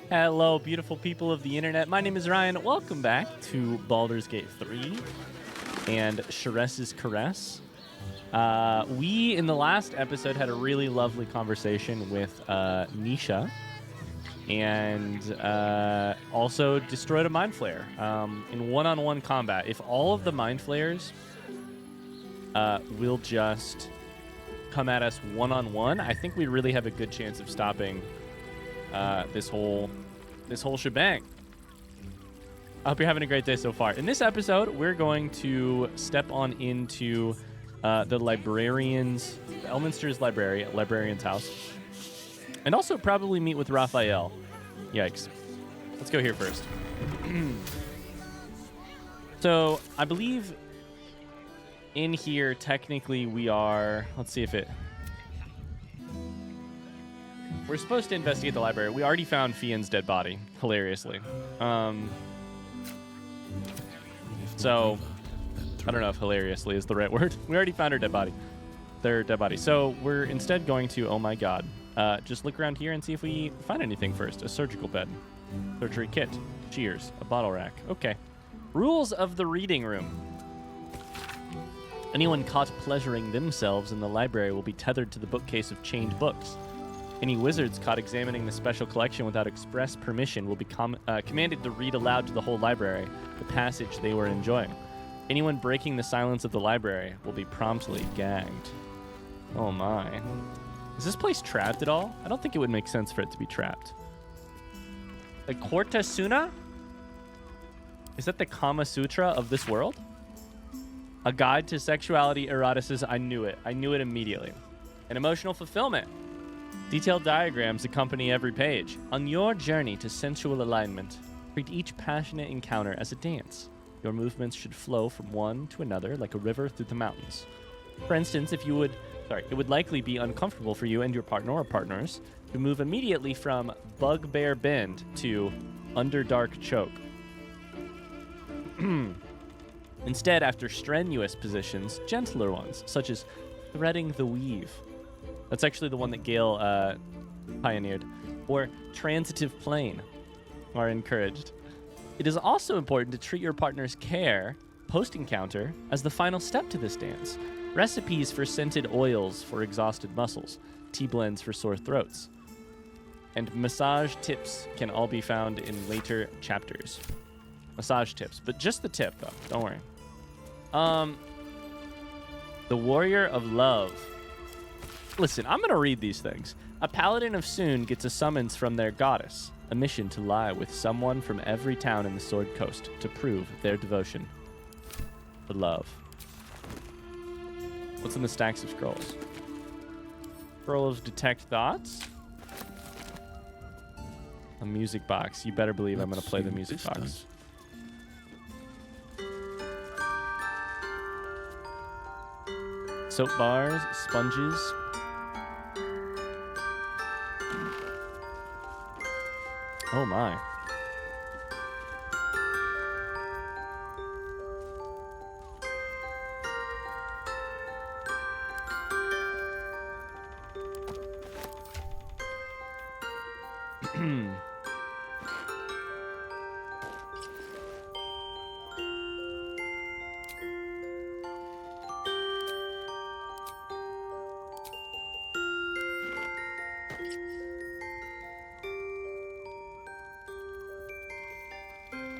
Hello, beautiful people of the internet. My name is Ryan. Welcome back to Baldur's Gate 3 and Shares's Caress. We, in the last episode, had a really lovely conversation with Nisha and also destroyed a Mind Flayer in one-on-one combat. If all of the Mind Flayers will just come at us one-on-one, I think we really have a good chance of stopping this whole shebang. I hope you're having a great day so far. In this episode, we're going to step on into the librarian's, Elminster's librarian's house, and also probably meet with Raphael. Yikes. Let's go here first. So I believe in here, technically we are, let's see if it, we're supposed to investigate the library. We already found Fionn's dead body, hilariously. So, I don't know if hilariously is the right word. We already found her dead body. Their dead body. So, we're instead going to, oh my god, just look around here and see if we find anything first. A surgical bed. Surgery kit. Shears. A bottle rack. Okay. Rules of the reading room. Anyone caught pleasuring themselves in the library will be tethered to the bookcase of chained books. Any wizards caught examining the special collection without express permission will be commanded to read aloud to the whole library the passage they were enjoying. Anyone breaking the silence of the library will be promptly gagged. Oh my. Is this place trapped at all? I don't think it would make sense for it to be trapped. The Korta Suna? Is that the Kama Sutra of this world? A guide to sexuality, eroticism. I knew it. I knew it immediately. An emotional fulfillment. Detailed diagrams accompany every page. On your journey to sensual alignment, treat each passionate encounter as a dance. Your movements should flow from one to another like a river through the mountains. For instance, it would likely be uncomfortable for you and your partner or partners to move immediately from Bugbear Bend to Underdark Choke. Instead, after strenuous positions, gentler ones, such as threading the weave. That's actually the one that Gale pioneered. Or transitive plane are encouraged. It is also important to treat your partner's care, post-encounter, as the final step to this dance. Recipes for scented oils for exhausted muscles, tea blends for sore throats, and massage tips can all be found in later chapters. Massage tips, but just the tip, though. Don't worry. The Warrior of Love. Listen, I'm going to read these things. A paladin of Soon gets a summons from their goddess, a mission to lie with someone from every town in the Sword Coast to prove their devotion. For love. What's in the stacks of scrolls? Scroll of Detect Thoughts. A music box. You better believe I'm going to play the music box. Soap bars, sponges. Oh my.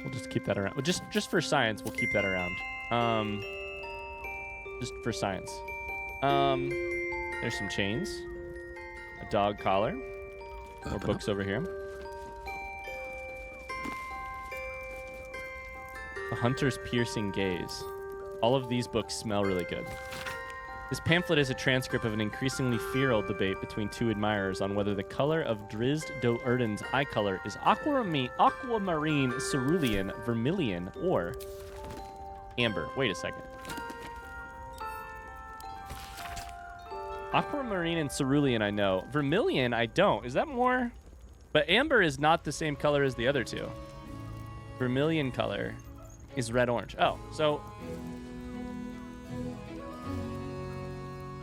We'll just keep that around. Just for science, we'll keep that around. Just for science. There's some chains. A dog collar. More books over here. A hunter's piercing gaze. All of these books smell really good. This pamphlet is a transcript of an increasingly feral debate between two admirers on whether the color of Drizzt Do'Urden's eye color is aquamarine, cerulean, vermilion, or amber. Wait a second. Aquamarine and cerulean I know. Vermilion I don't. Is that more? But amber is not the same color as the other two. Vermilion color is red-orange. Oh, so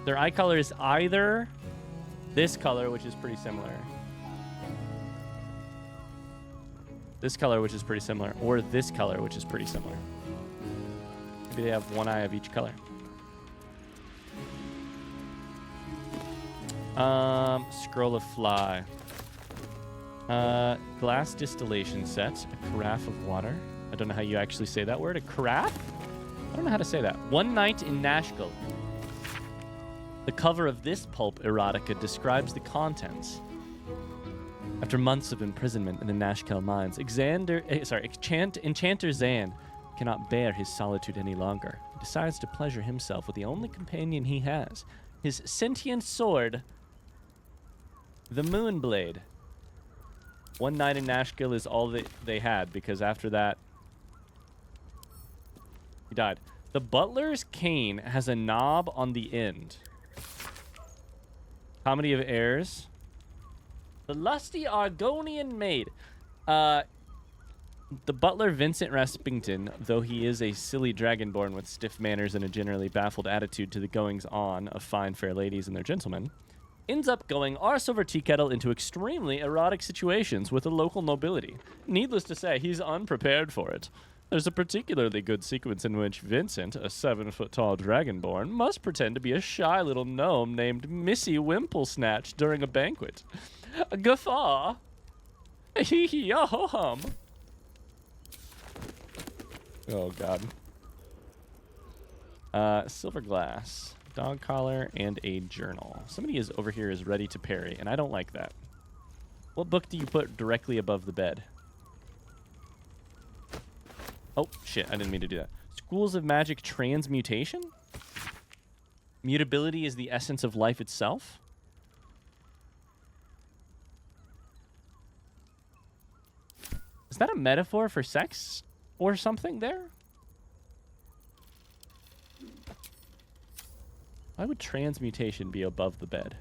their eye color is either this color, which is pretty similar, This color, which is pretty similar, or this color, which is pretty similar. Maybe they have one eye of each color. Scroll of fly. Glass distillation set. A carafe of water. I don't know how you actually say that word. A carafe? I don't know how to say that. One night in Nashville. The cover of this pulp erotica describes the contents. After months of imprisonment in the Nashkel mines, Enchanter Zan cannot bear his solitude any longer. He decides to pleasure himself with the only companion he has, his sentient sword, the Moonblade. One night in Nashkel is all that they had, because after that, he died. The butler's cane has a knob on the end. Comedy of Errors. The lusty Argonian maid. The butler Vincent Raspington, though he is a silly dragonborn with stiff manners and a generally baffled attitude to the goings-on of fine fair ladies and their gentlemen, ends up going arse over tea kettle into extremely erotic situations with the local nobility. Needless to say, he's unprepared for it. There's a particularly good sequence in which Vincent, a 7-foot-tall dragonborn, must pretend to be a shy little gnome named Missy Wimplesnatch during a banquet. A guffaw. Hee-hee-oh-hum. Oh, God. Silver glass, dog collar, and a journal. Somebody is over here is ready to parry, and I don't like that. What book do you put directly above the bed? Oh, shit. I didn't mean to do that. Schools of Magic Transmutation? Mutability is the essence of life itself? Is that a metaphor for sex or something there? Why would transmutation be above the bed?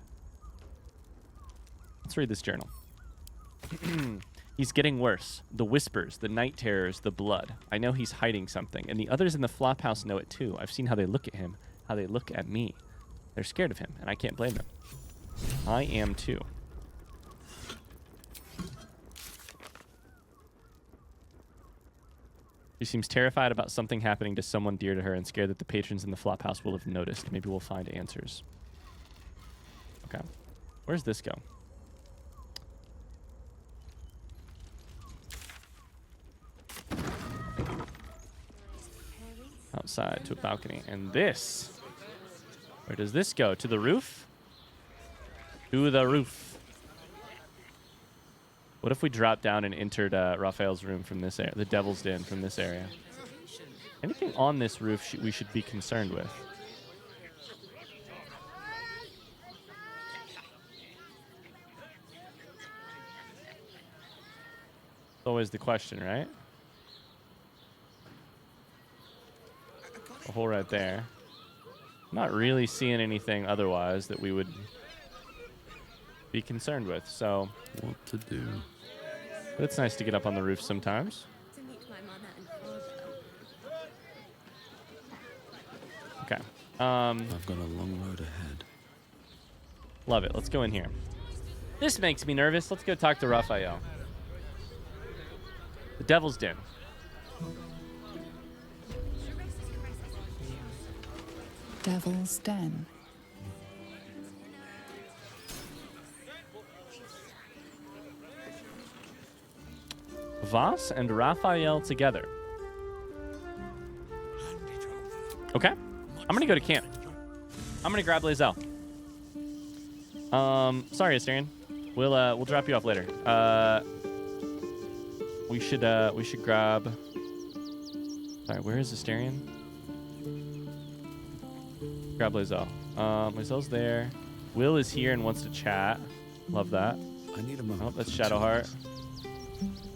Let's read this journal. He's getting worse. The whispers, the night terrors, the blood. I know he's hiding something, and the others in the flophouse know it too. I've seen how they look at him, how they look at me. They're scared of him, and I can't blame them. I am too. She seems terrified about something happening to someone dear to her and scared that the patrons in the flophouse will have noticed. Maybe we'll find answers. Okay. Where's this go? Outside to a balcony. And this. Where does this go? To the roof? To the roof. What if we dropped down and entered Raphael's room from this area? The Devil's Den from this area. Anything on this roof we should be concerned with? It's always the question, right? A hole right there. Not really seeing anything otherwise that we would be concerned with, so... What to do? But it's nice to get up on the roof sometimes. Okay. I've got a long road ahead. Love it. Let's go in here. This makes me nervous. Let's go talk to Raphael. The Devil's Den. Devil's Den. Voss and Raphael together. Okay. I'm gonna go to camp. I'm gonna grab Lae'zel. Sorry, Astarion. We'll drop you off later. We should grab. Sorry, where is Astarion? Grab Lae'zel. Lae'zel's there. Will is here and wants to chat. Love that. I need a moment. Oh, that's Shadowheart.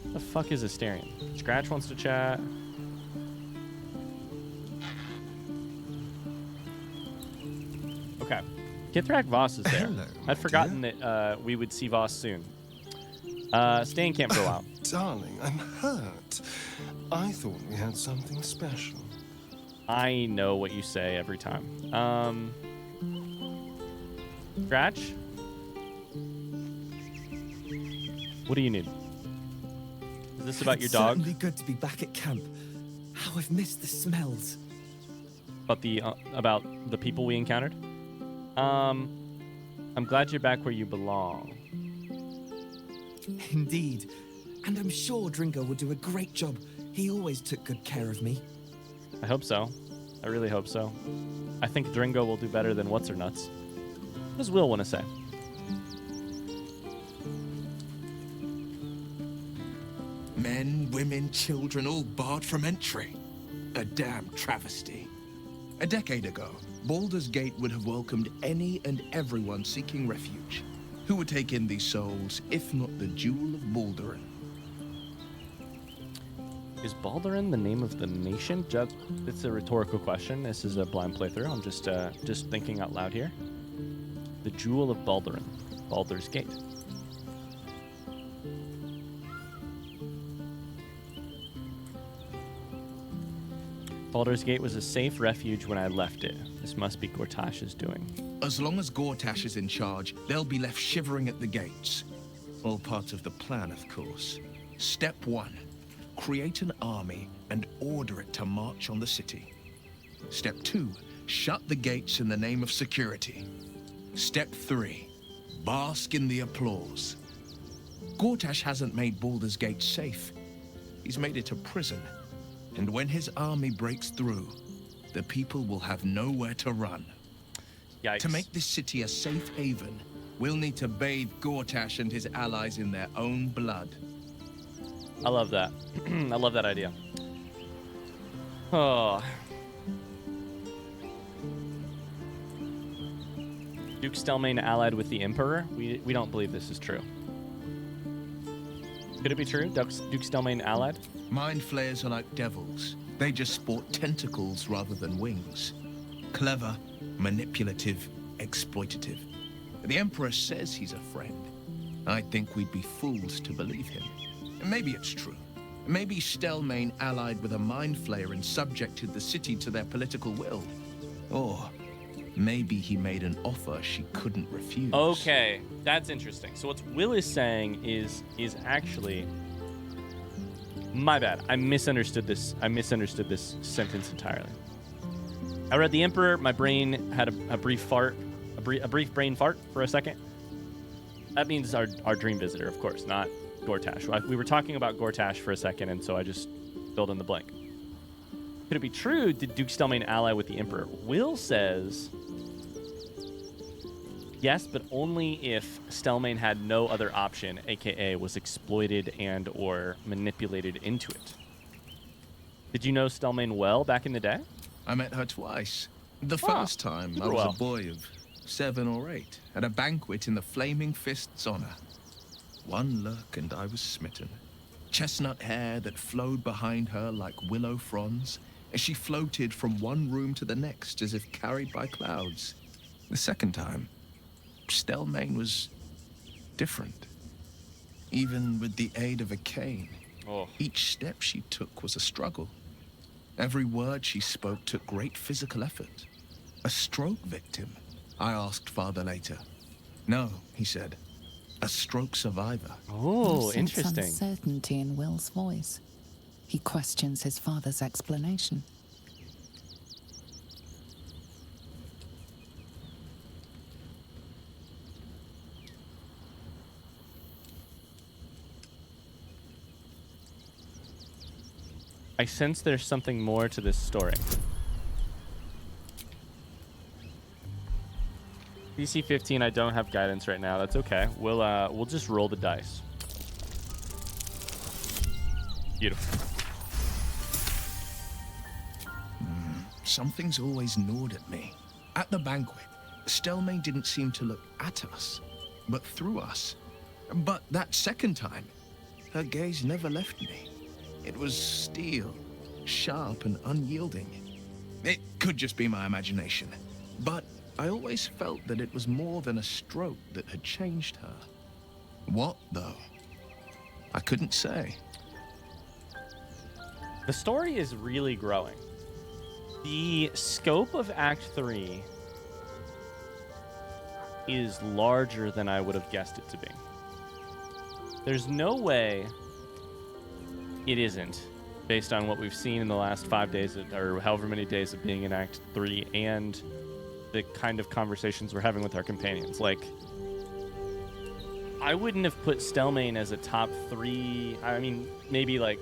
The fuck is Astarion? Scratch wants to chat. Okay. Kithrak Voss is there. Hello, I'd forgotten that we would see Voss soon. Stay in camp for a while. Darling, I'm hurt. I thought we had something special. I know what you say every time. Scratch? What do you need? Is this about your It's dog? certainly good to be back at camp. How I've missed the smells. About the people we encountered? I'm glad you're back where you belong. Indeed. And I'm sure Dringo will do a great job. He always took good care of me. I hope so. I really hope so. I think Dringo will do better than What's-Her-Nuts. What does Will want to say? Men, women, children, all barred from entry. A damn travesty. A decade ago, Baldur's Gate would have welcomed any and everyone seeking refuge. Who would take in these souls, if not the Duel of Baldur? Is Baldurin the name of the nation? It's a rhetorical question. This is a blind playthrough. I'm just thinking out loud here. The Jewel of Baldurin. Baldur's Gate. Baldur's Gate was a safe refuge when I left it. This must be Gortash's doing. As long as Gortash is in charge, they'll be left shivering at the gates. All part of the plan, of course. Step 1. Create an army and order it to march on the city. Step 2. Shut the gates in the name of security. Step 3. Bask in the applause. Gortash hasn't made Baldur's Gate safe. He's made it a prison. And when his army breaks through, the people will have nowhere to run. Yikes. To make this city a safe haven, we'll need to bathe Gortash and his allies in their own blood. I love that. I love that idea. Oh. Duke Stelmane allied with the Emperor? We don't believe this is true. Could it be true? Duke Stelmane allied? Mind flayers are like devils. They just sport tentacles rather than wings. Clever, manipulative, exploitative. The Emperor says he's a friend. I think we'd be fools to believe him. Maybe it's true. Maybe Stelmane allied with a mind flayer and subjected the city to their political will. Or maybe he made an offer she couldn't refuse. Okay, that's interesting. So what Will is saying is actually... My bad. I misunderstood this. I misunderstood this sentence entirely. I read the Emperor. My brain had a brief fart, a brief brain fart for a second. That means our dream visitor, of course, not Gortash. We were talking about Gortash for a second, and so I just filled in the blank. Could it be true? Did Duke Stelmane ally with the Emperor? Will says yes, but only if Stelmane had no other option, aka was exploited and or manipulated into it. Did you know Stelmane well back in the day? I met her twice. The first time, I was a boy of 7 or 8, at a banquet in the Flaming Fist's honor. One look and I was smitten. Chestnut hair that flowed behind her like willow fronds, as she floated from one room to the next as if carried by clouds. The second time, Stelmane was different. Even with the aid of a cane, each step she took was a struggle. Every word she spoke took great physical effort. A stroke victim, I asked father later. No, he said. A stroke survivor. Oh, Sense interesting. Uncertainty in Will's voice. He questions his father's explanation. I sense there's something more to this story. DC 15, I don't have guidance right now. That's okay. We'll just roll the dice. Beautiful. Something's always gnawed at me. At the banquet, Stelmane didn't seem to look at us, but through us. But that second time, her gaze never left me. It was steel, sharp and unyielding. It could just be my imagination, but I always felt that it was more than a stroke that had changed her. What, though? I couldn't say. The story is really growing. The scope of Act 3 is larger than I would have guessed it to be. There's no way it isn't, based on what we've seen in the last 5 days or however many days of being in Act 3 and the kind of conversations we're having with our companions. Like, I wouldn't have put Stelmane as a top 3. I mean, maybe like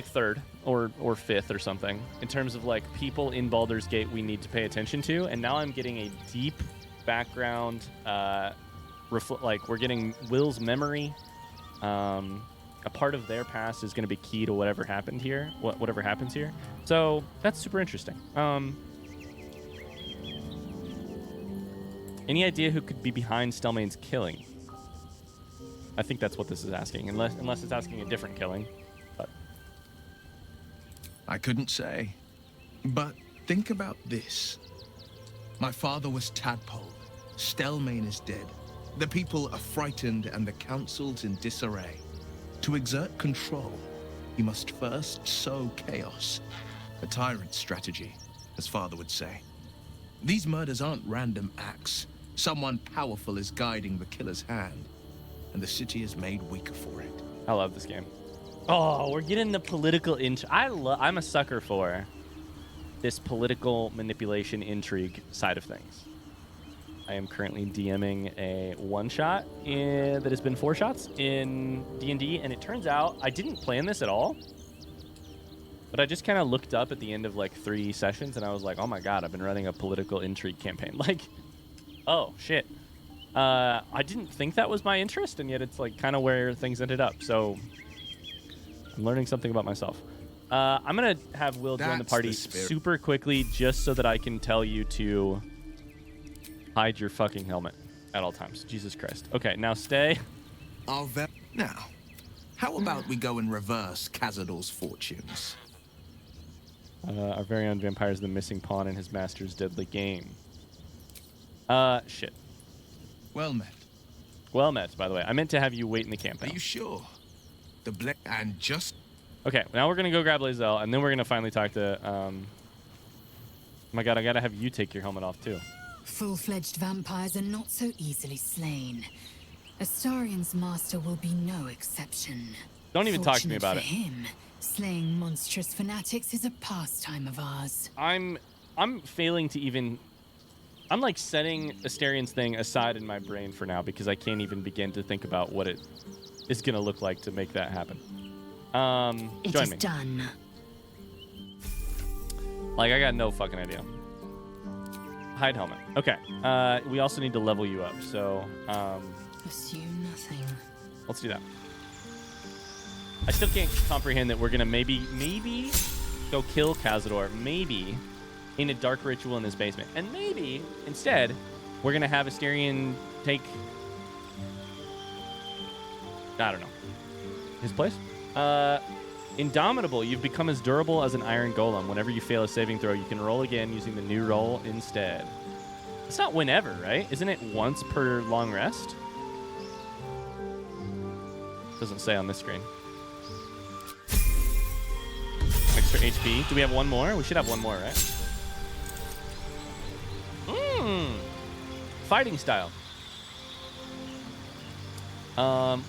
third or fifth or something in terms of like people in Baldur's Gate we need to pay attention to. And now I'm getting a deep background, like we're getting Will's memory. A part of their past is going to be key to whatever happened here, whatever happens here. So that's super interesting. Any idea who could be behind Stelmane's killing? I think that's what this is asking, unless it's asking a different killing. But I couldn't say. But think about this. My father was Tadpole. Stelmane is dead. The people are frightened and the council's in disarray. To exert control, he must first sow chaos. A tyrant's strategy, as father would say. These murders aren't random acts. Someone powerful is guiding the killer's hand, and the city is made weaker for it. I love this game. Oh, we're getting the political I'm a sucker for this political manipulation intrigue side of things. I am currently DMing a one-shot that has been 4 shots in D&D, and it turns out I didn't plan this at all, but I just kind of looked up at the end of like 3 sessions, and I was like, oh my god, I've been running a political intrigue campaign. Like, oh, shit. I didn't think that was my interest, and yet it's like kind of where things ended up, so I'm learning something about myself. I'm going to have Will join the party super quickly just so that I can tell you to hide your fucking helmet at all times. Jesus Christ. Okay, now stay. Now, how about we go and reverse Cazador's fortunes? Our very own vampire is the missing pawn in his master's deadly game. Shit. Well met. Well met, by the way. I meant to have you wait in the camp. Are you sure? And just... Okay, now we're going to go grab Lae'zel, and then we're going to finally talk to... Oh my god, I got to have you take your helmet off, too. Full-fledged vampires are not so easily slain. Astarian's master will be no exception. Don't even talk to me about it. For him, slaying monstrous fanatics is a pastime of ours. I'm failing to even... I'm like setting Astarian's thing aside in my brain for now because I can't even begin to think about what it is going to look like to make that happen. It join is me. Done. Like, I got no fucking idea. Hide helmet. Okay. We also need to level you up, so... Assume nothing. Let's do that. I still can't comprehend that we're going to maybe go kill Cazador. Maybe in a dark ritual in his basement. And maybe, instead, we're going to have Astarian take... I don't know. His place? Indomitable. You've become as durable as an iron golem. Whenever you fail a saving throw, you can roll again using the new roll instead. It's not whenever, right? Isn't it once per long rest? Doesn't say on this screen. Extra HP. Do we have one more? We should have one more, right? Fighting style.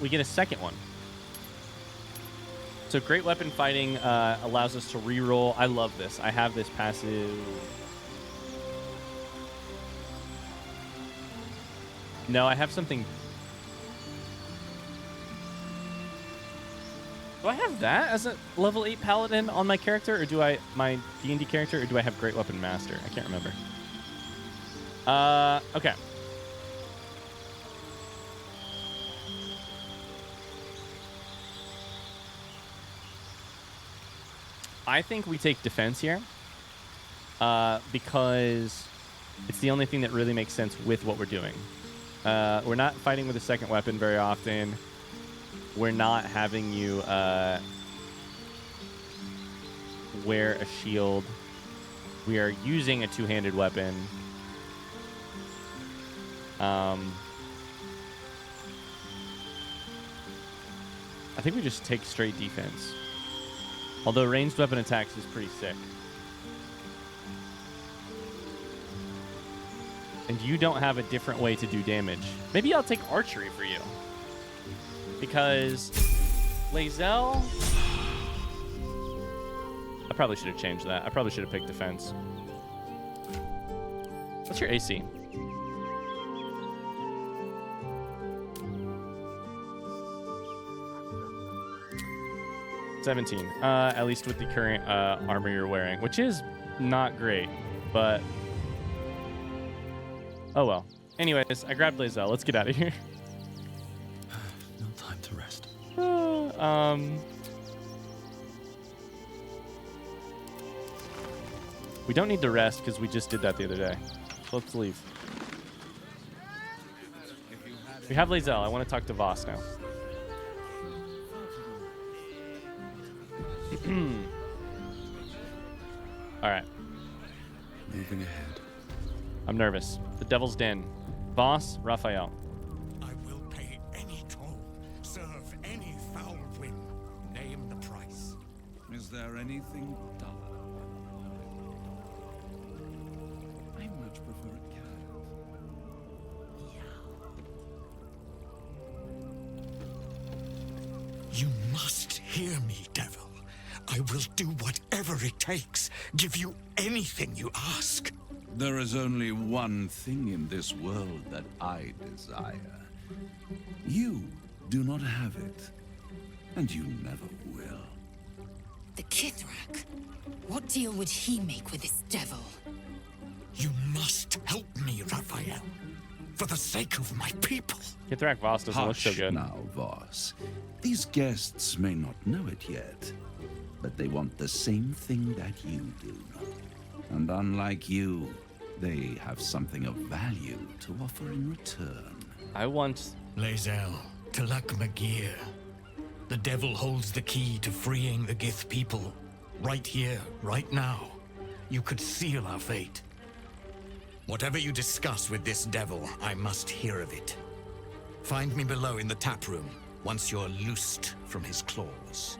We get a second one. So great weapon fighting allows us to reroll. I love this. I have this passive. No, I have something. Do I have that as a level 8 paladin on my character, or do I my D&D character, or do I have great weapon master? I can't remember. Okay. I think we take defense here because it's the only thing that really makes sense with what we're doing. We're not fighting with a second weapon very often. We're not having you wear a shield. We are using a two-handed weapon. I think we just take straight defense. Although ranged weapon attacks is pretty sick. And you don't have a different way to do damage. Maybe I'll take archery for you. Because Lae'zel. I probably should have changed that. I probably should have picked defense. What's your AC? $17. At least with the current armor you're wearing, which is not great, but oh well. Anyways, I grabbed Lae'zel. Let's get out of here. No time to rest. We don't need to rest because we just did that the other day. So let's leave. We have Lae'zel. I want to talk to Voss now. All right. Moving ahead. I'm nervous. The Devil's Den. Voss, Raphael. I will pay any toll, serve any foul whim. Name the price. Is there anything duller? I much prefer a cat. You must hear me, devil. I will do whatever it takes, give you anything you ask. There is only one thing in this world that I desire. You do not have it, and you never will. The Kithrak? What deal would he make with this devil? You must help me, Raphael. For the sake of my people. Kithrak Voss doesn't look so Hush good. now, Voss. These guests may not know it yet, but they want the same thing that you do. And unlike you, they have something of value to offer in return. I want... Lae'zel, Talak Magir. The devil holds the key to freeing the Gith people. Right here, right now. You could seal our fate. Whatever you discuss with this devil, I must hear of it. Find me below in the tap room, once you're loosed from his claws.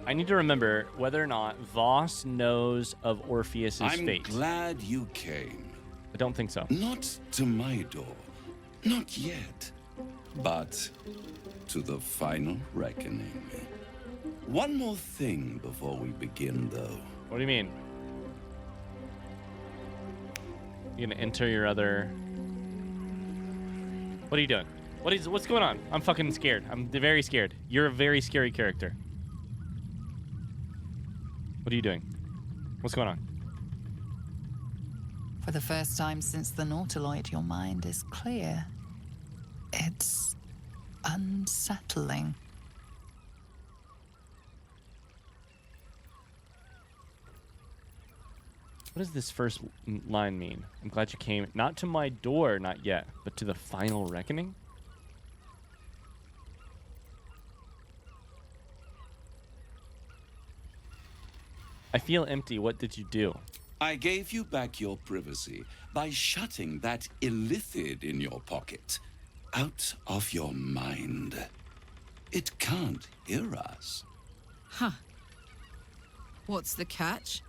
I need to remember whether or not Voss knows of Orpheus's fate. I'm glad you came. I don't think so. Not to my door. Not yet. But to the final reckoning. One more thing before we begin, though. What do you mean? You're gonna enter your other... What are you doing? What's going on? I'm fucking scared. I'm very scared. You're a very scary character. What are you doing? What's going on? For the first time since the Nautiloid, your mind is clear. It's unsettling. What does this first line mean? I'm glad you came, not to my door, not yet, but to the final reckoning? I feel empty. What did you do? I gave you back your privacy by shutting that illithid in your pocket out of your mind. It can't hear us. Huh. What's the catch?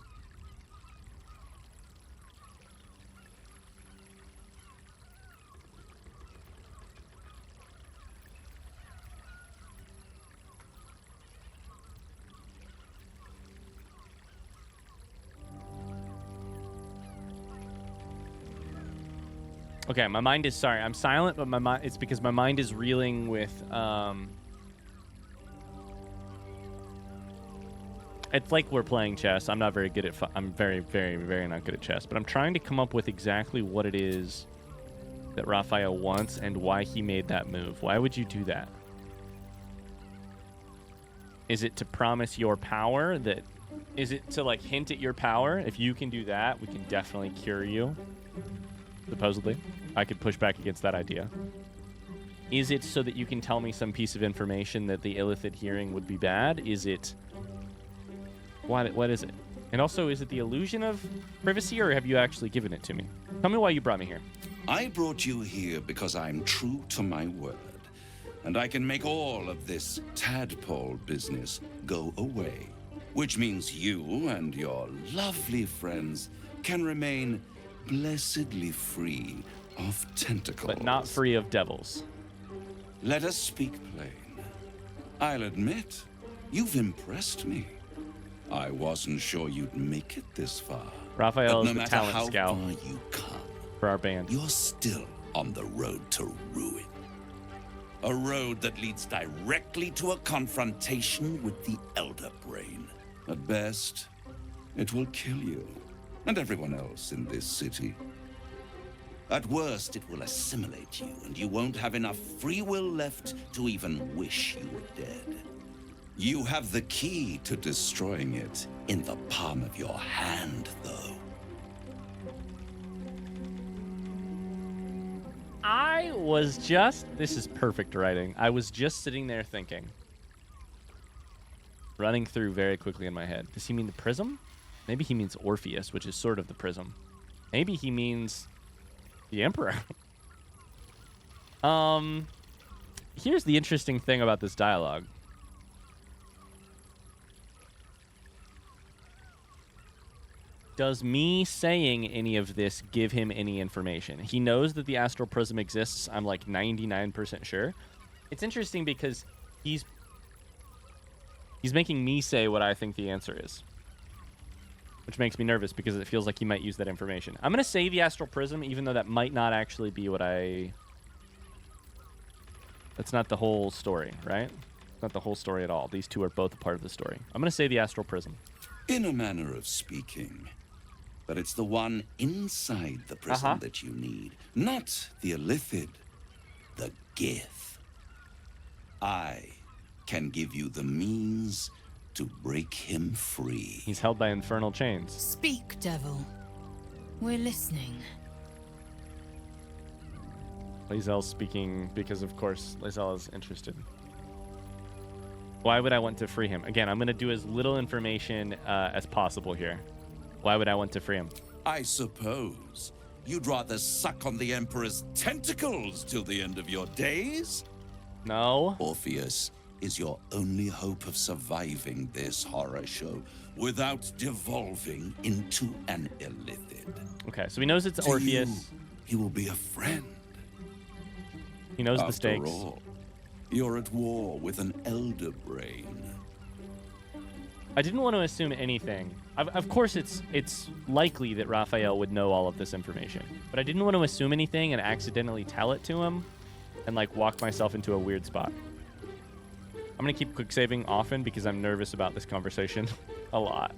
Okay, my mind is sorry. I'm silent, but my mind it's because my mind is reeling with it's like we're playing chess. I'm not very good at I'm very, very, very not good at chess, but I'm trying to come up with exactly what it is that Raphael wants and why he made that move. Why would you do that? Is it to promise your power? Is it to like hint at your power? If you can do that, we can definitely cure you. Supposedly. I could push back against that idea. Is it so that you can tell me some piece of information that the illithid hearing would be bad? Is it... What is it? And also, is it the illusion of privacy, or have you actually given it to me? Tell me why you brought me here. I brought you here because I'm true to my word. And I can make all of this tadpole business go away. Which means you and your lovely friends can remain blessedly free of tentacles. But not free of devils. let us speak plain. I'll admit, you've impressed me. I wasn't sure you'd make it this far. Raphael but is no the matter talent how scout far you come, for our band. you're still on the road to ruin. A road that leads directly to a confrontation with the Elder Brain. At best, it will kill you and everyone else in this city. At worst, it will assimilate you, and you won't have enough free will left to even wish you were dead. You have the key to destroying it in the palm of your hand, though. This is perfect writing. I was just sitting there thinking, running through very quickly in my head. Does he mean the prism? Maybe he means Orpheus, which is sort of the prism. Maybe he means the Emperor. Here's the interesting thing about this dialogue. Does me saying any of this give him any information? He knows that the astral prism exists. I'm like 99% sure. It's interesting because he's making me say what I think the answer is, which makes me nervous because it feels like he might use that information. I'm going to say the astral prism, even though that might not actually be what That's not the whole story, right? Not the whole story at all. These two are both a part of the story. I'm going to say the astral prism. In a manner of speaking. But it's the one inside the prism that you need. Not the illithid. The Gith. I can give you the means to break him free. He's held by infernal chains. Speak, devil. We're listening. Lae'zel's speaking because, of course, Lae'zel is interested. Why would I want to free him? Again, I'm going to do as little information as possible here. Why would I want to free him? I suppose you'd rather suck on the Emperor's tentacles till the end of your days? No. Orpheus is your only hope of surviving this horror show without devolving into an illithid. Okay, so he knows it's Orpheus. He will be a friend. He knows the stakes. After all, you're at war with an Elder Brain. I didn't want to assume anything. Of course, it's likely that Raphael would know all of this information, but I didn't want to assume anything and accidentally tell it to him and like walk myself into a weird spot. I'm gonna keep quick saving often because I'm nervous about this conversation a lot.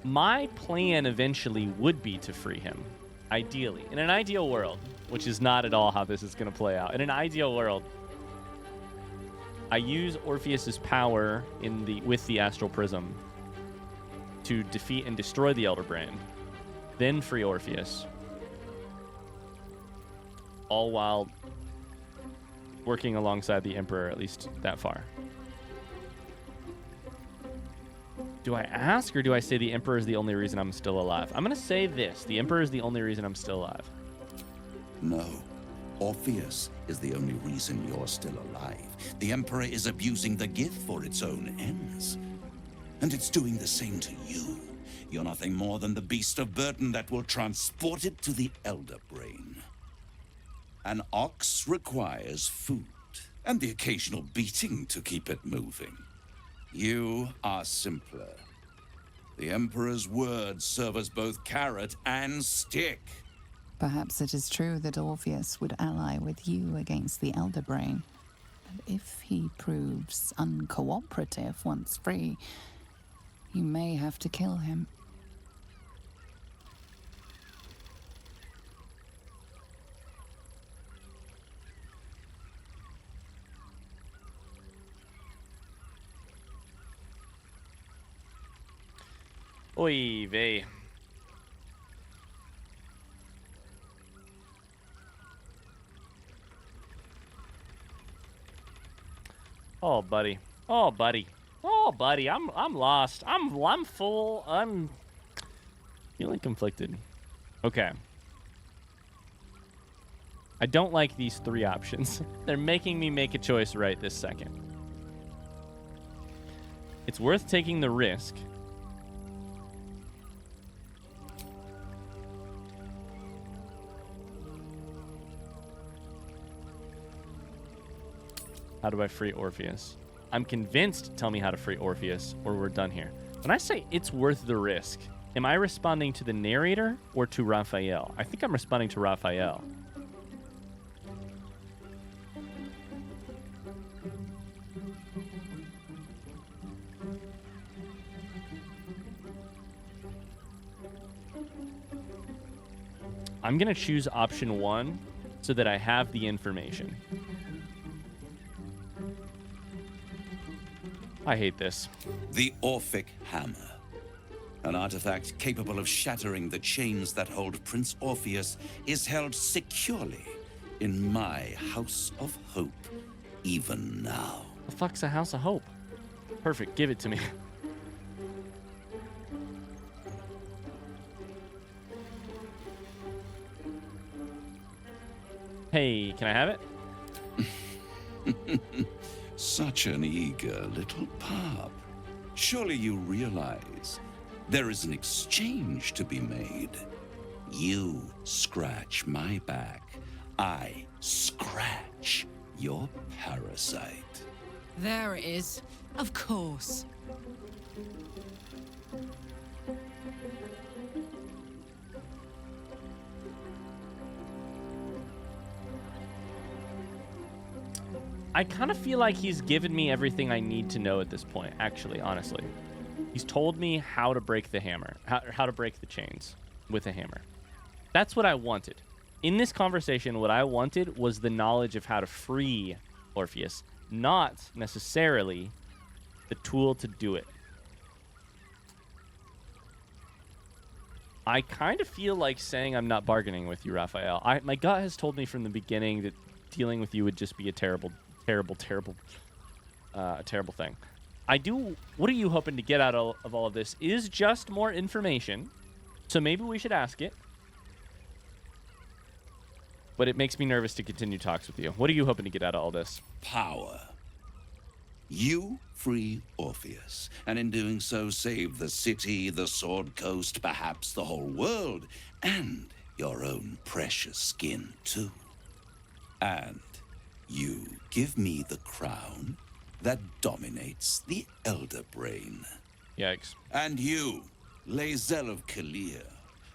My plan eventually would be to free him, ideally. In an ideal world, which is not at all how this is going to play out. In an ideal world, I use Orpheus's power with the astral prism to defeat and destroy the Elder Brain, then free Orpheus, all while working alongside the Emperor, at least that far. Do I ask or do I say the Emperor is the only reason I'm still alive? I'm going to say this. The Emperor is the only reason I'm still alive. No. Orpheus is the only reason you're still alive. The Emperor is abusing the Gith for its own ends. And it's doing the same to you. You're nothing more than the beast of burden that will transport it to the Elder Brain. An ox requires food, and the occasional beating to keep it moving. You are simpler. The Emperor's words serve as both carrot and stick. Perhaps it is true that Orpheus would ally with you against the Elder Brain. But if he proves uncooperative once free, you may have to kill him. Oy vey. Oh, buddy. Oh, buddy. Oh, buddy. I'm lost. I'm full. I'm feeling conflicted. Okay. I don't like these three options. They're making me make a choice right this second. It's worth taking the risk How do I free Orpheus? I'm convinced tell me how to free Orpheus or we're done here. When I say it's worth the risk, am I responding to the narrator or to Raphael? I think I'm responding to Raphael. I'm going to choose option 1 so that I have the information. I hate this. The Orphic Hammer. An artifact capable of shattering the chains that hold Prince Orpheus is held securely in my House of Hope, even now. The fuck's a House of Hope? Perfect, give it to me. Hey, can I have it? Such an eager little pup. Surely you realize there is an exchange to be made. You scratch my back, I scratch your parasite. There it is. Of course. I kind of feel like he's given me everything I need to know at this point, actually, honestly. He's told me how to break the hammer, how to break the chains with a hammer. That's what I wanted. In this conversation, what I wanted was the knowledge of how to free Orpheus, not necessarily the tool to do it. I kind of feel like saying I'm not bargaining with you, Raphael. My gut has told me from the beginning that dealing with you would just be a terrible thing. What are you hoping to get out of all of this? Is just more information. So maybe we should ask it. But it makes me nervous to continue talks with you. What are you hoping to get out of all this? Power. You free Orpheus, and in doing so save the city, the Sword Coast, perhaps the whole world, and your own precious skin too. And you give me the crown that dominates the Elder Brain. Yikes. And you, Lae'zel of Kalir,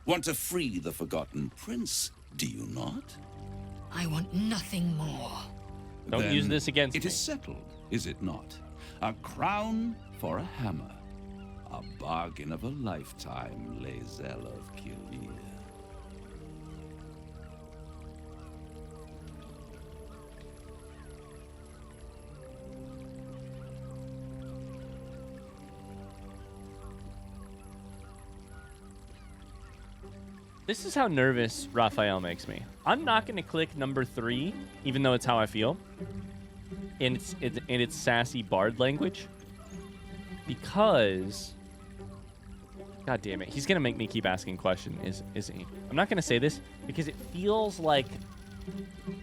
want to free the Forgotten Prince, do you not? I want nothing more. Don't Then use this against it me. is settled, is it not? A crown for a hammer. A bargain of a lifetime, Lae'zel of Kalir. This is how nervous Raphael makes me. I'm not going to click number 3, even though it's how I feel. In its sassy bard language. Because... God damn it. He's going to make me keep asking questions, isn't he? I'm not going to say this because it feels like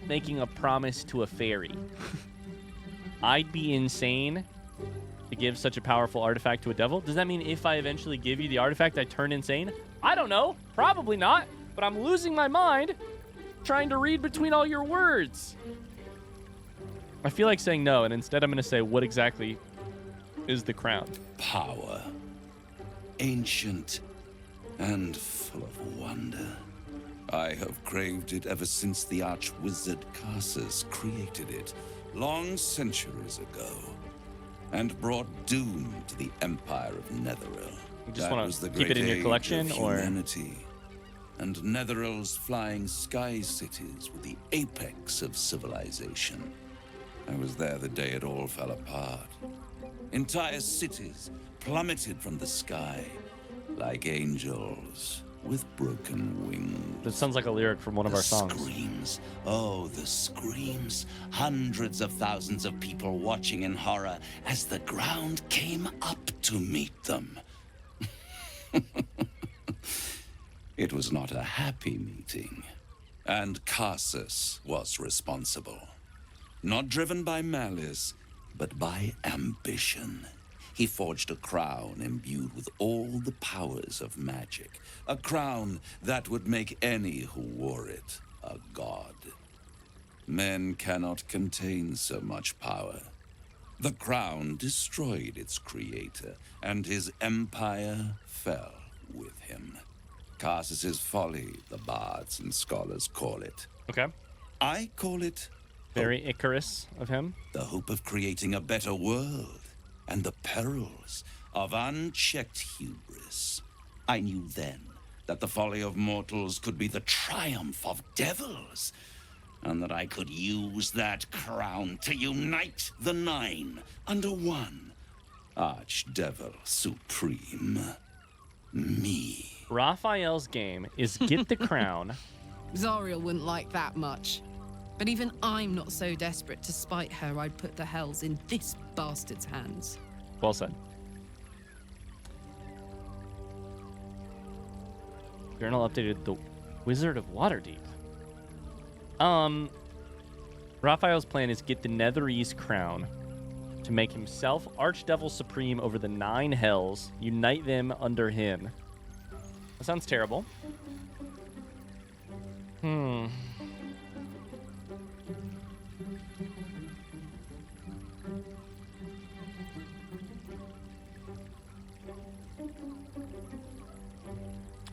making a promise to a fairy. I'd be insane to give such a powerful artifact to a devil. Does that mean if I eventually give you the artifact, I turn insane? I don't know. Probably not. But I'm losing my mind trying to read between all your words. I feel like saying no, and instead I'm going to say, what exactly is the crown? Power. Ancient and full of wonder. I have craved it ever since the arch-wizard Karsus created it, long centuries ago, and brought doom to the Empire of Netheril. You just want to keep it in your collection, or humanity, and Netheril's flying sky cities were the apex of civilization. I was there the day it all fell apart. Entire cities plummeted from the sky like angels with broken wings. That sounds like a lyric from one of our songs. Screams. Oh, the screams. Hundreds of thousands of people watching in horror as the ground came up to meet them. It was not a happy meeting, and Karsus was responsible. Not driven by malice, but by ambition. He forged a crown imbued with all the powers of magic. A crown that would make any who wore it a god. Men cannot contain so much power. The crown destroyed its creator, and his empire fell with him. Karsus's folly, the bards and scholars call it. Okay. I call it Very Icarus of him. the hope of creating a better world, and the perils of unchecked hubris. I knew then that the folly of mortals could be the triumph of devils, and that I could use that crown to unite the Nine under one Archdevil Supreme. Me. Raphael's game is get the crown. Zariel wouldn't like that much. But even I'm not so desperate to spite her I'd put the hells in this bastard's hands. Well said. Journal updated the Wizard of Waterdeep. Raphael's plan is get the Netherese crown to make himself Archdevil Supreme over the 9 hells, unite them under him. That sounds terrible.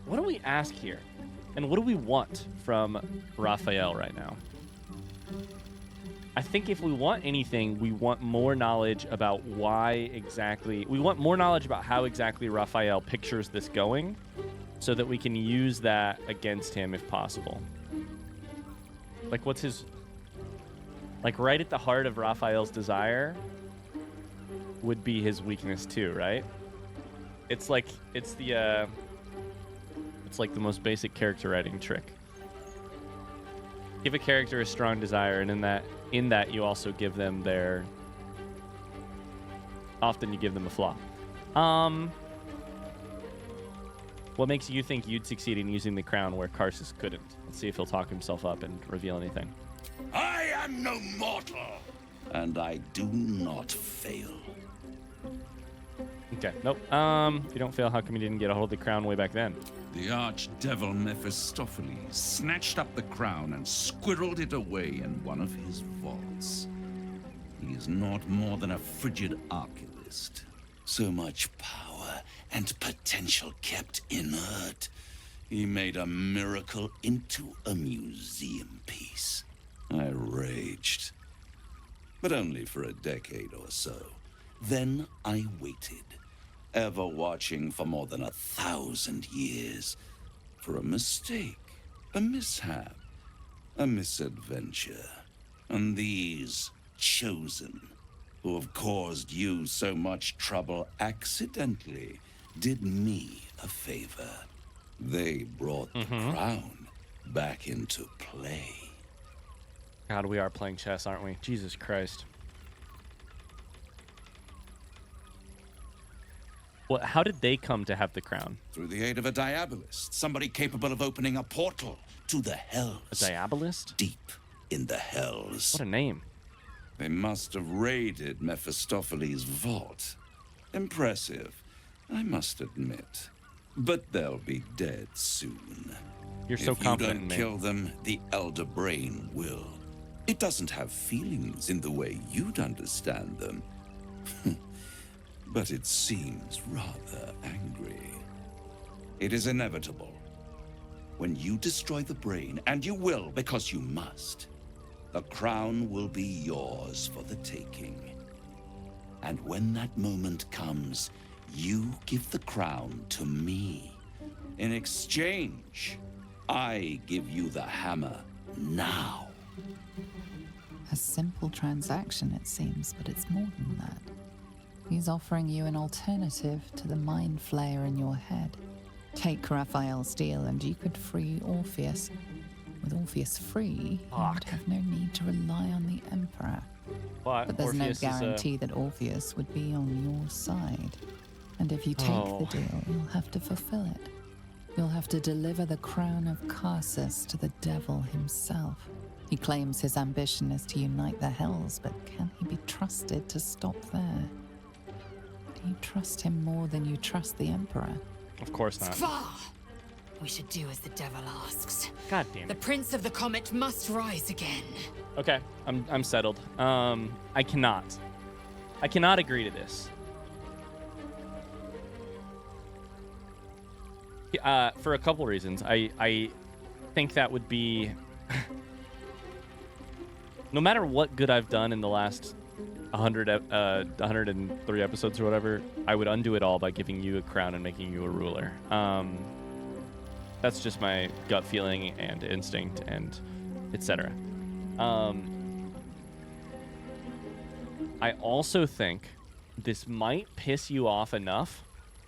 What do we ask here? And what do we want from Raphael right now? I think if we want anything, we want more knowledge about we want more knowledge about how exactly Raphael pictures this going so that we can use that against him if possible. Like, what's his... Like, right at the heart of Raphael's desire would be his weakness too, right? It's like the most basic character writing trick. Give a character a strong desire, and in that you also give them often you give them a flaw. What makes you think you'd succeed in using the crown where Karsus couldn't? Let's see if he'll talk himself up and reveal anything. I am no mortal, and I do not fail. Okay, nope. If you don't fail, how come you didn't get a hold of the crown way back then? The archdevil Mephistopheles snatched up the crown and squirreled it away in one of his vaults. He is not more than a frigid archivist. So much power and potential kept inert. He made a miracle into a museum piece. I raged. But only for a decade or so. Then I waited, ever watching for more than 1,000 years, for a mistake, a mishap, a misadventure. And these chosen, who have caused you so much trouble accidentally, did me a favor. They brought the crown back into play. God, we are playing chess, aren't we? Jesus Christ. Well, how did they come to have the crown? Through the aid of a diabolist, somebody capable of opening a portal to the hells. A diabolist? Deep in the hells. What a name. They must have raided Mephistopheles' vault. Impressive, I must admit. But they'll be dead soon. You're so confident in me. If you don't kill them, the Elder Brain will. It doesn't have feelings in the way you'd understand them. But it seems rather angry. It is inevitable. When you destroy the brain, and you will because you must, the crown will be yours for the taking. And when that moment comes, you give the crown to me. In exchange, I give you the hammer now. A simple transaction, it seems, but it's more than that. He's offering you an alternative to the mind flayer in your head. Take Raphael's deal and you could free Orpheus. With Orpheus free, you would have no need to rely on the Emperor. But there's Orpheus no guarantee that Orpheus would be on your side. And if you take the deal, you'll have to fulfill it. You'll have to deliver the crown of Karsus to the devil himself. He claims his ambition is to unite the hells, but can he be trusted to stop there? Do you trust him more than you trust the Emperor? Of course not. Skvar! We should do as the devil asks. God damn it. The Prince of the Comet must rise again. Okay, I'm settled. I cannot agree to this. For a couple reasons. I think that would be no matter what good I've done in the last 103 episodes or whatever, I would undo it all by giving you a crown and making you a ruler. That's just my gut feeling and instinct and etc. I also think this might piss you off enough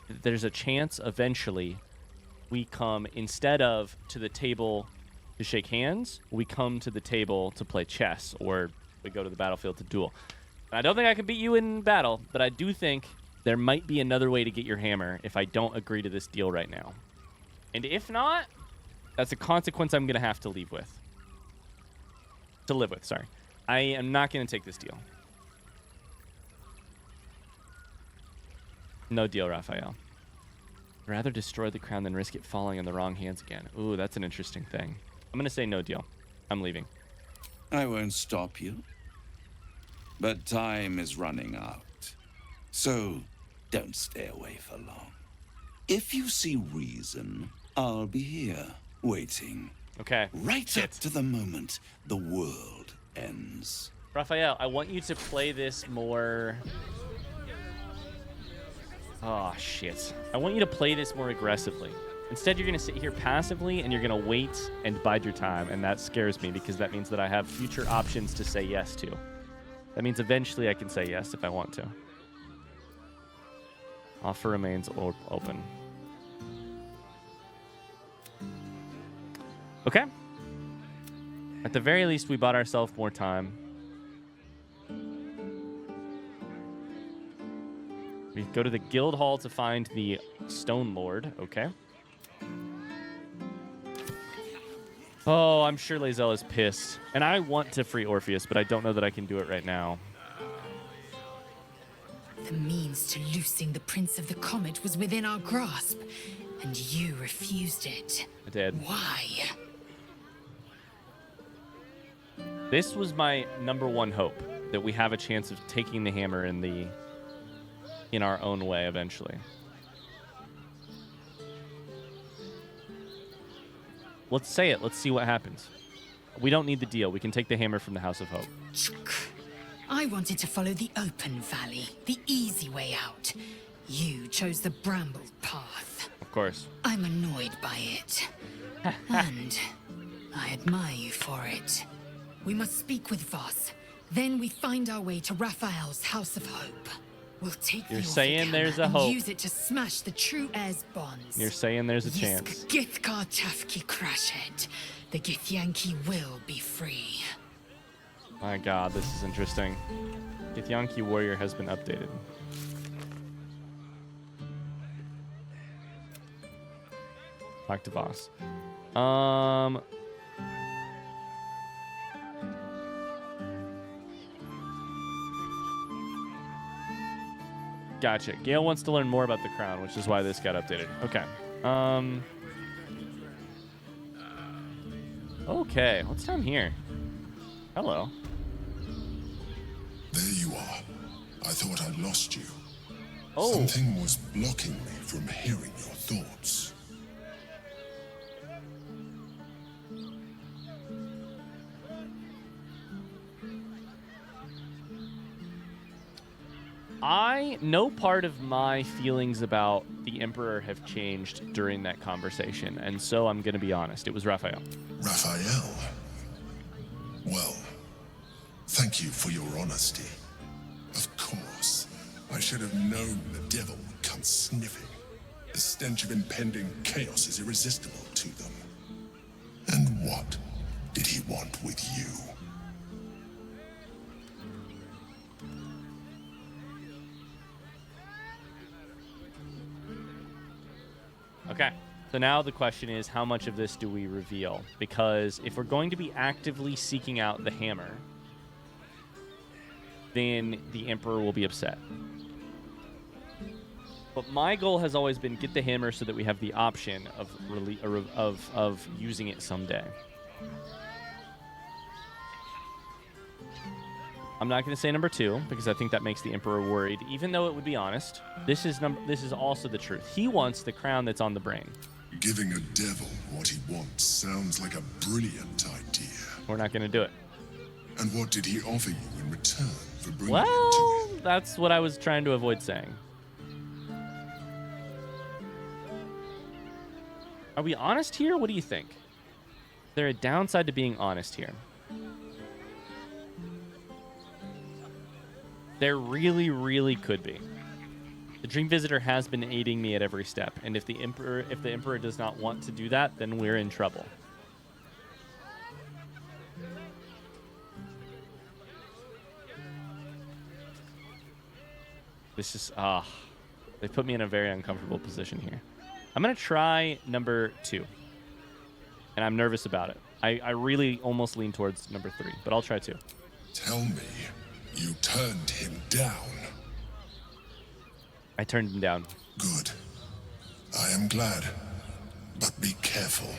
that there's a chance eventually we come, instead of to the table to shake hands, we come to the table to play chess, or we go to the battlefield to duel. And I don't think I can beat you in battle, but I do think there might be another way to get your hammer if I don't agree to this deal right now. And if not, that's a consequence I'm going to have to live with. Sorry. I am not going to take this deal. No deal, Raphael. I'd rather destroy the crown than risk it falling in the wrong hands again. Ooh, that's an interesting thing. I'm going to say no deal. I'm leaving. I won't stop you. But time is running out. So don't stay away for long. If you see reason, I'll be here, waiting. Okay. Right up to the moment the world ends. Raphael, I want you to play this more... Oh, shit. I want you to play this more aggressively. Instead, you're going to sit here passively, and you're going to wait and bide your time, and that scares me because that means that I have future options to say yes to. That means eventually I can say yes if I want to. Offer remains open. Okay. At the very least, we bought ourselves more time. We go to the guild hall to find the Stone Lord. Okay. Oh, I'm sure Lae'zel is pissed. And I want to free Orpheus, but I don't know that I can do it right now. The means to loosing the Prince of the Comet was within our grasp, and you refused it. I did. Why? This was my number one hope, that we have a chance of taking the hammer in our own way eventually. Let's say it. Let's see what happens. We don't need the deal. We can take the hammer from the House of Hope. I wanted to follow the open valley, the easy way out. You chose the brambled path. Of course. I'm annoyed by it. And I admire you for it. We must speak with Voss. Then we find our way to Raphael's House of Hope. We'll take You're the saying there's a and hope. use it to smash the true heirs' bonds. You're saying there's a chance. Githkar Tafki Crashhead. The Githyanki will be free. My god, this is interesting. Githyanki Warrior has been updated. Talk to Voss. Gotcha. Gale wants to learn more about the crown, which is why this got updated. Okay. Okay, what's down here? Hello. There you are. I thought I'd lost you. Oh. Something was blocking me from hearing your thoughts. No part of my feelings about the Emperor have changed during that conversation, and so I'm going to be honest. It was Raphael. Raphael? Well, thank you for your honesty. Of course, I should have known the devil would come sniffing. The stench of impending chaos is irresistible to them. And what did he want with you? Okay. So now the question is, how much of this do we reveal? Because if we're going to be actively seeking out the hammer, then the Emperor will be upset. But my goal has always been get the hammer so that we have the option of using it someday. I'm not going to say number 2 because I think that makes the Emperor worried, even though it would be honest. This is also the truth. He wants the crown that's on the brain. Giving a devil what he wants sounds like a brilliant idea. We're not going to do it. And what did he offer you in return for bringing Well, it to him? that's what I was trying to avoid saying. Are we honest here? What do you think? Is there a downside to being honest here? There really, really could be. The Dream Visitor has been aiding me at every step, and if the Emperor does not want to do that, then we're in trouble. This is they put me in a very uncomfortable position here. I'm gonna try number 2, and I'm nervous about it. I really almost lean towards number 3, but I'll try 2. Tell me, you turned him down. I turned him down. Good. I am glad. But be careful.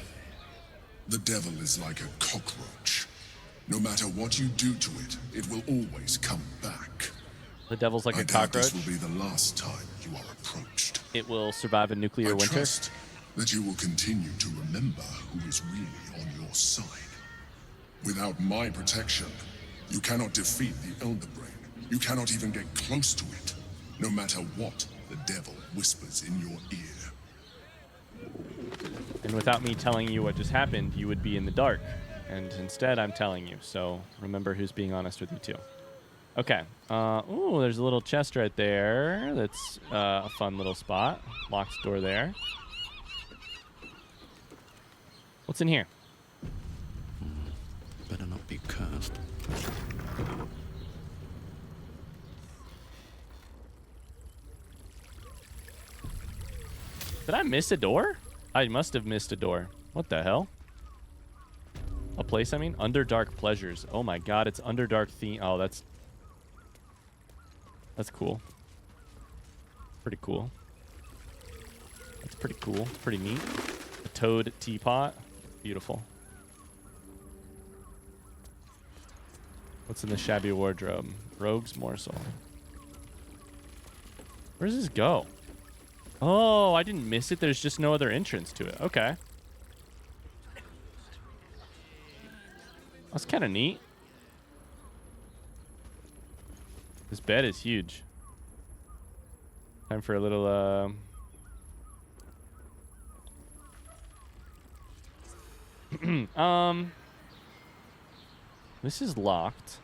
The devil is like a cockroach. No matter what you do to it, it will always come back. The devil's like a doubt cockroach. This will be the last time you are approached. It will survive a nuclear winter. I trust that you will continue to remember who is really on your side. Without my protection, you cannot defeat the Elder Brain. You cannot even get close to it, no matter what the devil whispers in your ear. And without me telling you what just happened, you would be in the dark. And instead, I'm telling you. So remember who's being honest with you, too. Okay. Ooh, there's a little chest right there. That's a fun little spot. Locked door there. What's in here? Better not be cursed. Did I miss a door? I must have missed a door. What the hell? A place, I mean? Underdark Pleasures. Oh my god, it's Underdark theme. Oh, that's cool. Pretty cool. That's pretty cool. Pretty neat. A toad teapot. Beautiful. What's in the shabby wardrobe? Rogue's morsel. Where does this go? Oh, I didn't miss it. There's just no other entrance to it. Okay. That's kind of neat. This bed is huge. Time for a little, this is locked.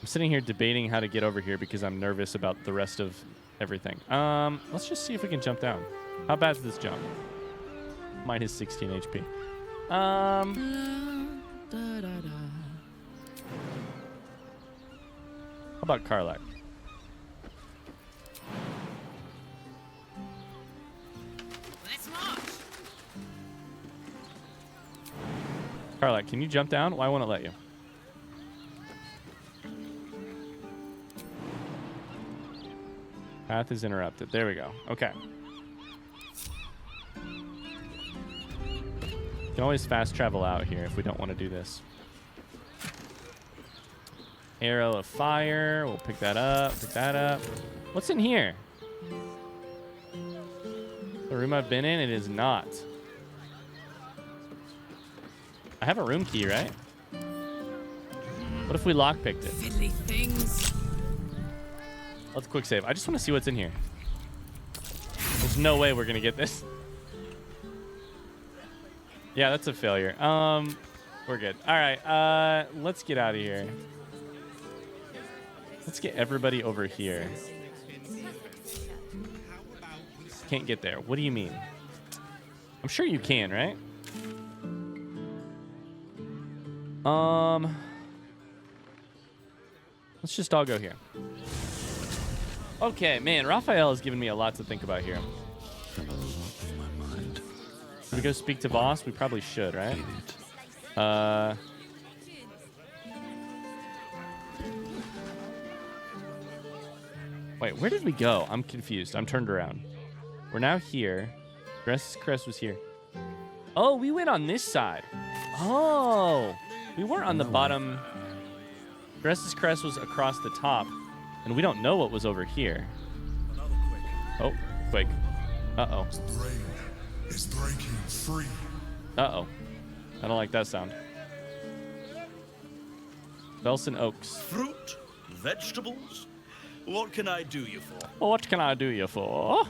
I'm sitting here debating how to get over here because I'm nervous about the rest of everything. Let's just see if we can jump down. How bad is this jump? Mine is 16 HP. How about Karlak? Let's march. Karlak, can you jump down? Why won't it let you? Path is interrupted. There we go. Okay. We can always fast travel out here if we don't want to do this. Arrow of fire. We'll pick that up. Pick that up. What's in here? The room I've been in? It is not. I have a room key, right? What if we lockpicked it? Fiddly things. Let's quick save. I just want to see what's in here. There's no way we're going to get this. Yeah, that's a failure. We're good. All right, let's get out of here. Let's get everybody over here. Can't get there. What do you mean? I'm sure you can, right? Let's just all go here. Okay, man, Raphael has given me a lot to think about here. Have a lot in my mind. Should we go speak to Voss? We probably should, right? Wait, where did we go? I'm confused. I'm turned around. We're now here. Restless Crest was here. Oh, we went on this side. Oh, we weren't on the bottom. Restless Crest was across the top, and we don't know what was over here. Oh, quake. Uh-oh. Brain is breaking free. Uh-oh. I don't like that sound. Belson Oaks. Fruit? Vegetables? What can I do you for? What can I do you for?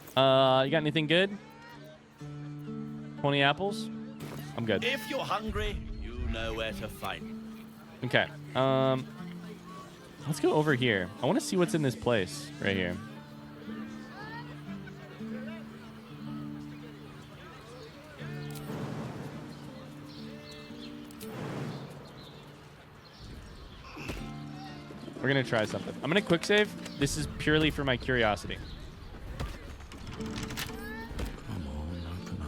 You got anything good? 20 apples? I'm good. If you're hungry, you know where to find me. Okay. Let's go over here. I want to see what's in this place right here. We're going to try something. I'm going to quick save. This is purely for my curiosity.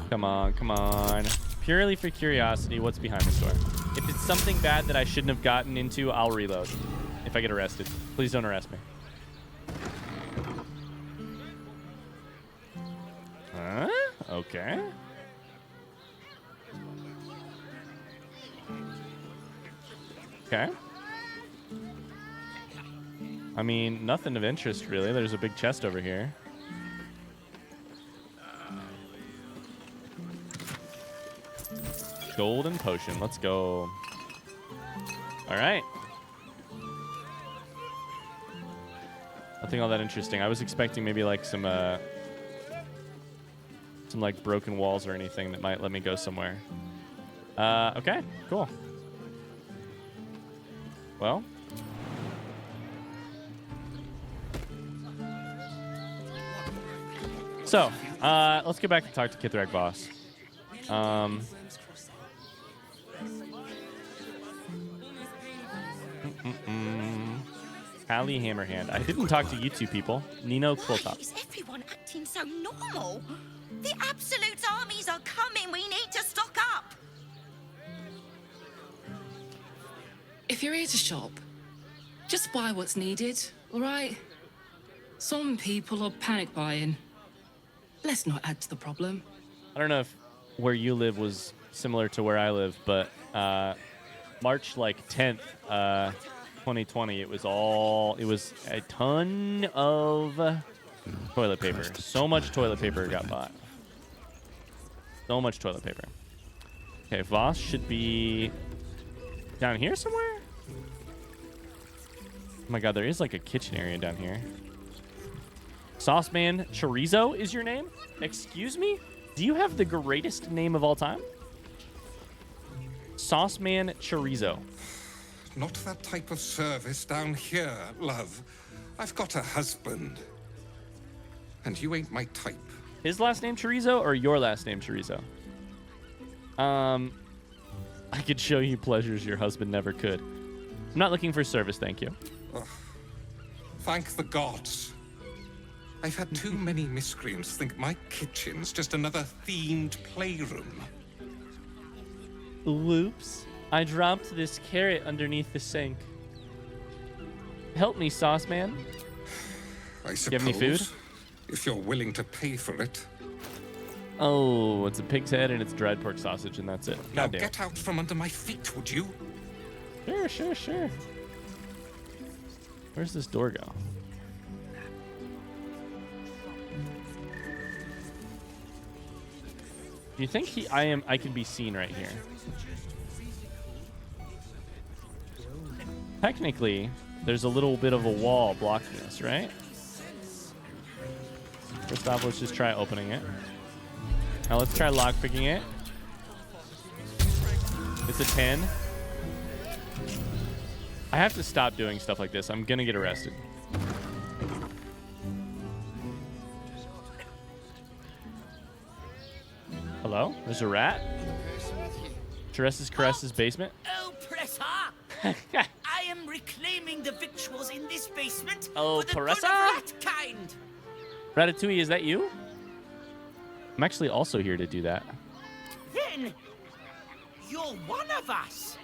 Come on, come on. Purely for curiosity, what's behind this door? If it's something bad that I shouldn't have gotten into, I'll reload. If I get arrested. Please don't arrest me. Huh? Okay. Okay. I mean, nothing of interest, really. There's a big chest over here. Golden potion. Let's go. All right. Nothing all that interesting. I was expecting maybe like some like broken walls or anything that might let me go somewhere. Okay, cool. Well. So, let's get back to talk to Kithrak boss. Hallie Hammerhand. I didn't talk to you two people. Nino Quiltop. Why is everyone acting so normal? The Absolute's armies are coming. We need to stock up. If you're here to shop, just buy what's needed, all right? Some people are panic buying. Let's not add to the problem. I don't know if where you live was similar to where I live, but March like 10th, 2020, it was a ton of toilet paper. So much toilet paper got bought. So much toilet paper. Okay, Voss should be down here somewhere? Oh my god, there is like a kitchen area down here. Sauceman Chorizo is your name? Excuse me? Do you have the greatest name of all time? Sauceman Chorizo. Not that type of service down here, love. I've got a husband. And you ain't my type. His last name Chorizo or your last name Chorizo? I could show you pleasures your husband never could. I'm not looking for service, thank you. Ugh. Thank the gods. I've had too many miscreants think my kitchen's just another themed playroom. Whoops. I dropped this carrot underneath the sink. Help me, Sauce Man. I suppose. You have any food? If you're willing to pay for it. Oh, it's a pig's head and it's dried pork sausage and that's it. Now Goddamn. get out from under my feet, would you? Sure. Where's this door go? Do you think I can be seen right here? Technically, there's a little bit of a wall blocking this, right? First off, let's just try opening it. Now let's try lockpicking it. It's a 10. I have to stop doing stuff like this. I'm gonna get arrested. Hello? There's a rat? Teresa's Caress's basement? Oh, Pressa! I am reclaiming the victuals in this basement Oh, for the good of Teresa? rat-kind. Ratatouille, is that you? I'm actually also here to do that. Then, you're one of us.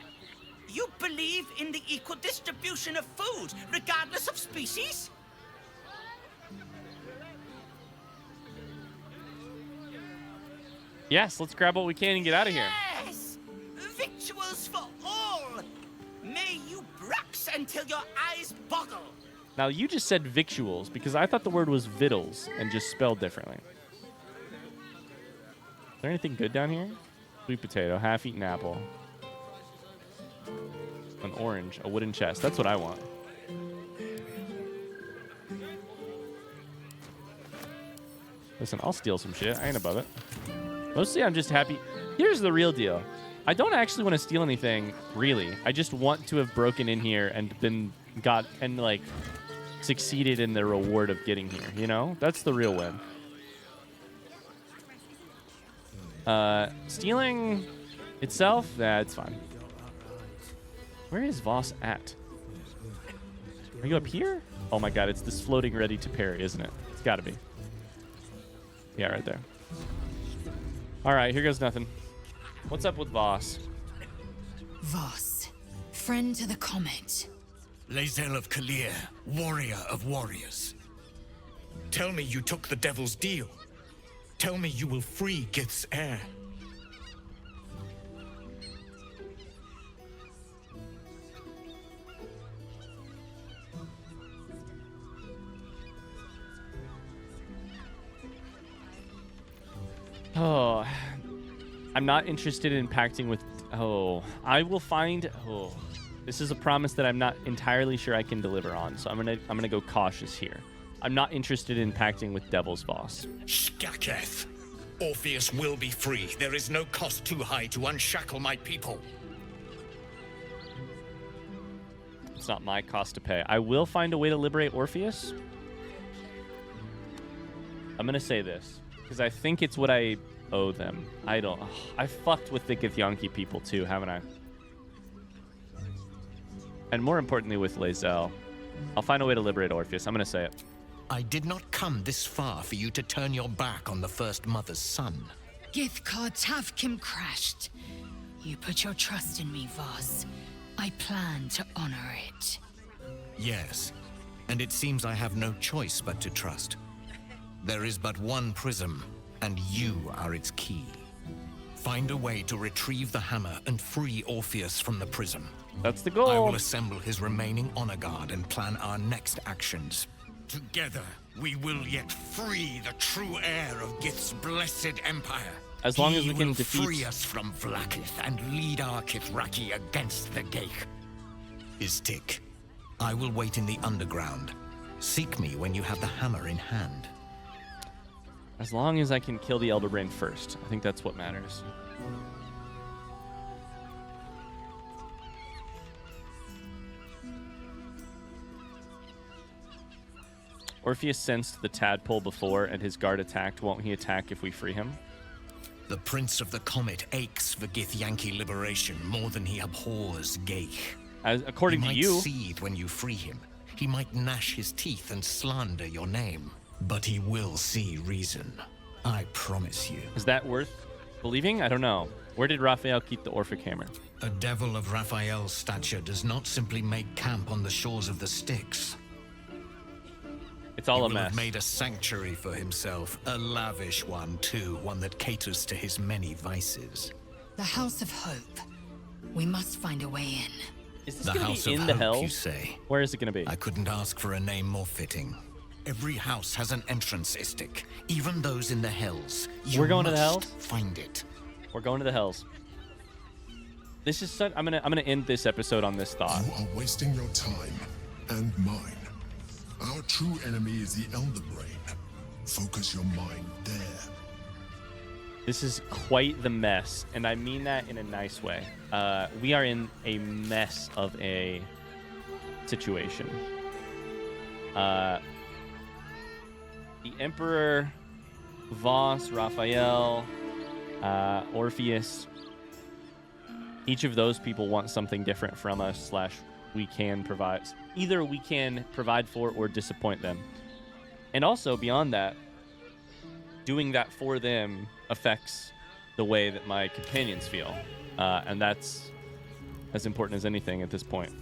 You believe in the equal distribution of food, regardless of species? Yes, let's grab what we can and get out of here. Yes! Victuals for all! May you brax until your eyes boggle! Now, you just said victuals because I thought the word was vittles and just spelled differently. Is there anything good down here? Sweet potato, half-eaten apple. An orange, a wooden chest. That's what I want. Listen, I'll steal some shit. I ain't above it. Mostly, I'm just happy. Here's the real deal. I don't actually want to steal anything, really. I just want to have broken in here and like succeeded in the reward of getting here. You know, that's the real win. Stealing itself, it's fine. Where is Voss at? Are you up here? Oh my god, it's this floating ready to parry, isn't it? It's gotta be. Yeah, right there. All right, here goes nothing. What's up with Voss? Voss, friend to the comet. Lae'zel of Kalir, warrior of warriors. Tell me you took the devil's deal. Tell me you will free Gith's heir. Oh, I'm not interested in pacting with... I will find... This is a promise that I'm not entirely sure I can deliver on, so I'm gonna go cautious here. I'm not interested in pacting with Devil's Boss. Skaketh. Orpheus will be free. There is no cost too high to unshackle my people. It's not my cost to pay. I will find a way to liberate Orpheus. I'm gonna say this, because I think it's what I owe them. I fucked with the Githyanki people too, haven't I? And more importantly with Lae'zel. I'll find a way to liberate Orpheus. I'm gonna say it. I did not come this far for you to turn your back on the First Mother's son. Githkar Tavkim crashed. You put your trust in me, Voss. I plan to honor it. Yes, and it seems I have no choice but to trust. There is but one prism, and you are its key. Find a way to retrieve the hammer and free Orpheus from the prism. That's the goal. I will assemble his remaining honor guard and plan our next actions. Together, we will yet free the true heir of Gith's blessed empire. As long as we can defeat... defeat... free us from Vlaakith and lead our Kithraki against the Geich. Istik, I will wait in the underground. Seek me when you have the hammer in hand. As long as I can kill the Elder Brain first. I think that's what matters. Orpheus sensed the tadpole before and his guard attacked. Won't he attack if we free him? The Prince of the Comet aches for Githyanki liberation more than he abhors Geich. According to you... He might seethe when you free him. He might gnash his teeth and slander your name. But he will see reason. I promise you. Is that worth believing? I don't know. Where did Raphael keep the Orphic hammer? A devil of Raphael's stature does not simply make camp on the shores of the Styx. It's all a He will mess. have made a sanctuary for himself, a lavish one too, one that caters to his many vices. The House of Hope. We must find a way in. Is this The going House to be of in the Hope, hell? you say? Where is it going to be? I couldn't ask for a name more fitting. Every house has an entrance, Istik. Even those in the Hells. We're going to the Hells? Find it. We're going to the Hells. This is such... I'm gonna end this episode on this thought. You are wasting your time and mine. Our true enemy is the Elder Brain. Focus your mind there. This is quite the mess, and I mean that in a nice way. We are in a mess of a situation. The Emperor, Voss, Raphael, Orpheus, each of those people want something different from us, / we can provide. Either we can provide for or disappoint them. And also, beyond that, doing that for them affects the way that my companions feel. And that's as important as anything at this point.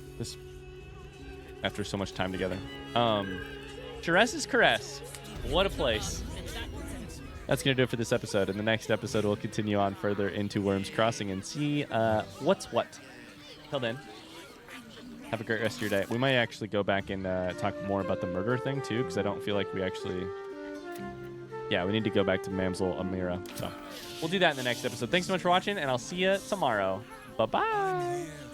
After so much time together. Chares's Caress. What a place. That's going to do it for this episode. In the next episode, we'll continue on further into Worms Crossing and see what's what. Till then, have a great rest of your day. We might actually go back and talk more about the murder thing, too, because I don't feel like we actually... Yeah, we need to go back to Mamsel Amira. So we'll do that in the next episode. Thanks so much for watching, and I'll see you tomorrow. Bye-bye.